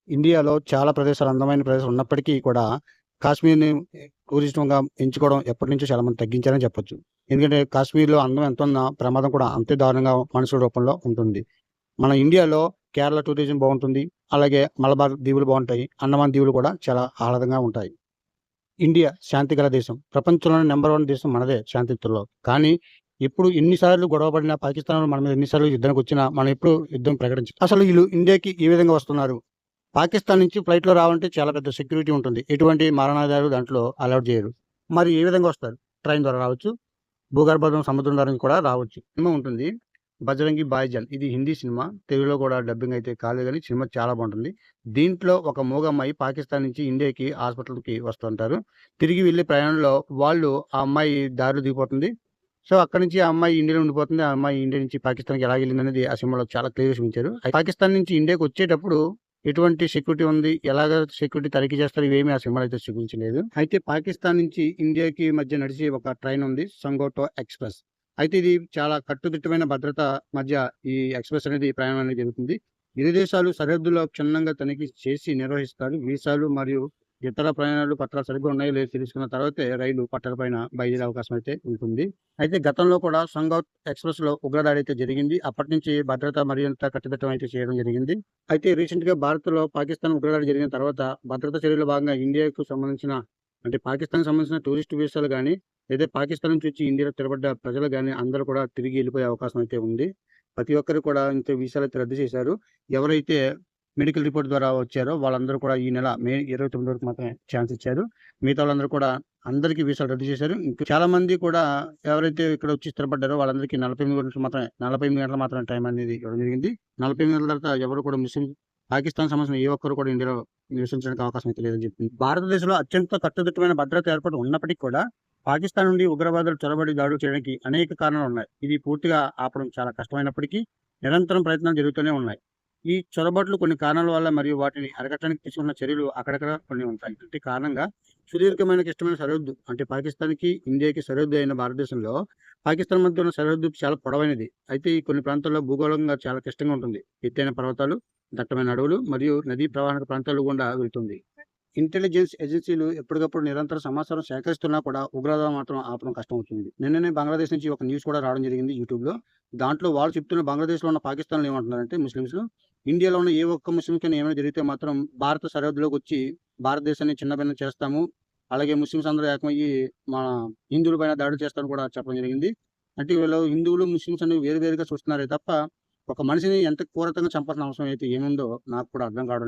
ఇండియాలో చాలా ప్రదేశాలు అందమైన ప్రదేశాలు ఉన్నప్పటికీ కూడా కాశ్మీర్‌ని టూరిజంగా ఎంచుకోవడం ఎప్పటినుంచో చాలామంది తగ్గించారని చెప్పొచ్చు. ఎందుకంటే కాశ్మీర్‌లో అందం ఎంతున్నా ప్రమాదం కూడా అంతే దారుణంగా మనుషుల రూపంలో ఉంటుంది. మన ఇండియాలో కేరళ టూరిజం బావుంటుంది. అలాగే మలబార్ దీవులు బావుంటాయి. అండమాన్ దీవులు కూడా చాలా ఆహ్లాదంగా ఉంటాయి. ఇండియా శాంతి గల దేశం. ప్రపంచంలోనే నంబర్ 1 దేశం మనదే శాంతియుతంలో. కానీ ఎప్పుడు ఎన్ని సార్లు గొడవ పడినా పాకిస్తాన్ మన మీద ఎన్ని సార్లు యుద్ధానికొచ్చినా మనం ఎప్పుడు యుద్ధం ప్రకటించం. అసలు ఈళ్ళు ఇండియాకి ఏ విధంగా వస్తున్నారు? పాకిస్తాన్ నుంచి ఫ్లైట్‌లో రావాలంటే చాలా పెద్ద సెక్యూరిటీ ఉంటుంది. ఎటువంటి మారణాయుధాలు దాంట్లో అలౌడ్ చేయరు. మరి ఏ విధంగా వస్తారు? ట్రైన్ ద్వారా రావచ్చు. భూగర్భం, సముద్రం ద్వారా కూడా రావచ్చు. సినిమా ఉంటుంది. 'బజరంగి భాయిజాన్' ఇది హిందీ సినిమా. తెలుగులో కూడా డబ్బింగ్ అయితే కాలేదు గానీ సినిమా చాలా బావుంటుంది. దీంట్లో ఒక మూగమ్మాయి పాకిస్తాన్ నుంచి ఇండియాకి హాస్పిటల్‌కి వస్తుంటారు. తిరిగి వెళ్ళే ప్రయాణంలో ఆ అమ్మాయి దారిలో దిగిపోతుంది. సో, అక్కడి నుంచి ఆ అమ్మాయి ఇండియాలో ఉండిపోతుంది. ఆ అమ్మాయి ఇండియా నుంచి పాకిస్తాన్‌కి ఎలా ఎళ్ళిందనేది ఆ సినిమాలో చాలా క్లియర్‌గా చూపించారు. పాకిస్తాన్ నుంచి ఇండియాకొచ్చేటప్పుడు ఎటువంటి సెక్యూరిటీ ఉంది? ఎలాగా సెక్యూరిటీ తనిఖీ చేస్తారు? ఇవేమి ఆ సినిమాలో అయితే చూపించలేదు. అయితే పాకిస్తాన్ నుంచి ఇండియాకి మధ్య నడిచే ఒక ట్రైన్ ఉంది. సంగోటో ఎక్స్‌ప్రెస్. అయితే ఇది చాలా కట్టుదిట్టమైన భద్రత మధ్య ఈ ఎక్స్‌ప్రెస్ అనేది ప్రయాణం అనేది జరుగుతుంది. ఇరు దేశాలు సరిహద్దులో క్షుణ్ణంగా తనిఖీ చేసి నిర్వహిస్తారు. వీసాలు మరియు ఇతర ప్రయాణాలు పత్రాలు సరిగ్గా ఉన్నాయో లేదో తెలుసుకున్న తర్వాతే రైలు పట్టాల పైన బయలుదేరే అవకాశం అయితే ఉంటుంది. అయితే గతంలో కూడా సంగౌట్ ఎక్స్‌ప్రెస్‌లో ఉగ్రదాడి అయితే జరిగింది. అప్పటినుంచి భద్రత మరింత కట్టుదిట్టం అయితే చేయడం జరిగింది. అయితే రీసెంట్‌గా భారత్‌లో పాకిస్తాన్ ఉగ్రదాడి జరిగిన తర్వాత భద్రతా చర్యల్లో భాగంగా ఇండియాకు సంబంధించిన అంటే పాకిస్తాన్‌కి సంబంధించిన టూరిస్ట్ వీసాలు గాని, లేదా పాకిస్తాన్ నుంచి వచ్చి ఇండియాలో స్థిరపడ్డ ప్రజలు గాని అందరూ కూడా తిరిగి ఎళ్ళిపోయే అవకాశం అయితే ఉంది. ప్రతి ఒక్కరు కూడా ఇంత వీసాలైతే రద్దు చేశారు. ఎవరైతే మెడికల్ రిపోర్ట్ ద్వారా వచ్చారో వాళ్ళందరూ కూడా ఈ నెల మే 29 వరకు మాత్రమే ఛాన్స్ ఇచ్చారు. మిగతా వాళ్ళందరూ కూడా అందరికీ వీసాలు రద్దు చేశారు. ఇంకా చాలా మంది కూడా ఎవరైతే ఇక్కడ వచ్చి స్థిరపడ్డారో వాళ్ళందరికీ 48 గంటలు మాత్రమే టైం అనేది ఇవ్వడం జరిగింది. 48 గంటల తర్వాత ఎవరు కూడా పాకిస్తాన్ సంబంధించిన ఏ ఒక్కరు కూడా ఇండియాలో నివసించడానికి అవకాశం అయితే లేదని చెప్పింది. భారతదేశంలో అత్యంత కట్టుదిట్టమైన భద్రత ఏర్పాటు ఉన్నప్పటికీ కూడా పాకిస్తాన్ నుండి ఉగ్రవాదులు చొరబడి దాడులు చేయడానికి అనేక కారణాలున్నాయి. ఇది పూర్తిగా ఆపడం చాలా కష్టమైనప్పటికీ నిరంతరం ప్రయత్నాలు జరుగుతూనే ఉన్నాయి. ఈ చొరబాట్లు కొన్ని కారణాల వల్ల మరియు వాటిని అరికట్టడానికి తీసుకున్న చర్యలు అక్కడక్కడ కొన్ని ఉంటాయి. అంటే కారణంగా సుదీర్ఘమైన క్లిష్టమైన సరిహద్దు అంటే పాకిస్తాన్‌కి, ఇండియాకి సరిహద్దు అయిన భారతదేశంలో పాకిస్తాన్ మధ్య ఉన్న సరిహద్దు చాలా పొడవైనది. అయితే ఈ కొన్ని ప్రాంతాల్లో భూగోళంగా చాలా క్లిష్టంగా ఉంటుంది. ఎత్తైన పర్వతాలు, దట్టమైన అడవులు మరియు నదీ ప్రవాహక ప్రాంతాలు గుండా వెళ్తుంది. ఇంటెలిజెన్స్ ఏజెన్సీలు ఎప్పటికప్పుడు నిరంతర సమాచారం సేకరిస్తున్నా కూడా ఉగ్రవాదం మాత్రం ఆపడం కష్టమవుతుంది. నిన్ననే బంగ్లాదేశ్ నుంచి ఒక న్యూస్ కూడా రావడం జరిగింది యూట్యూబ్‌లో. దాంట్లో వాళ్ళు చెప్తున్న బంగ్లాదేశ్‌లో ఉన్న పాకిస్తాన్‌లో ఏమంటున్నారంటే ముస్లిమ్స్, ఇండియాలో ఉన్న ఏ ఒక్క ముస్లింకైనా ఏమైనా జరిగితే మాత్రం భారత సరిహద్దులోకొచ్చి భారతదేశాన్ని చిన్నభిన్నం చేస్తాము. అలాగే ముస్లిమ్స్ అందరూ ఏకమయ్యి మన హిందువుల పైన దాడులు చేస్తారని కూడా చెప్పడం జరిగింది. అంటే వీళ్ళు హిందువులు, ముస్లిమ్స్ అనేవి వేరు వేరుగా చూస్తున్నారే తప్ప ఒక మనిషిని ఎంత క్రూరతంగా చంపాల్సిన అవసరం అయితే ఏముందో నాకు కూడా అర్థం కావడం లేదు.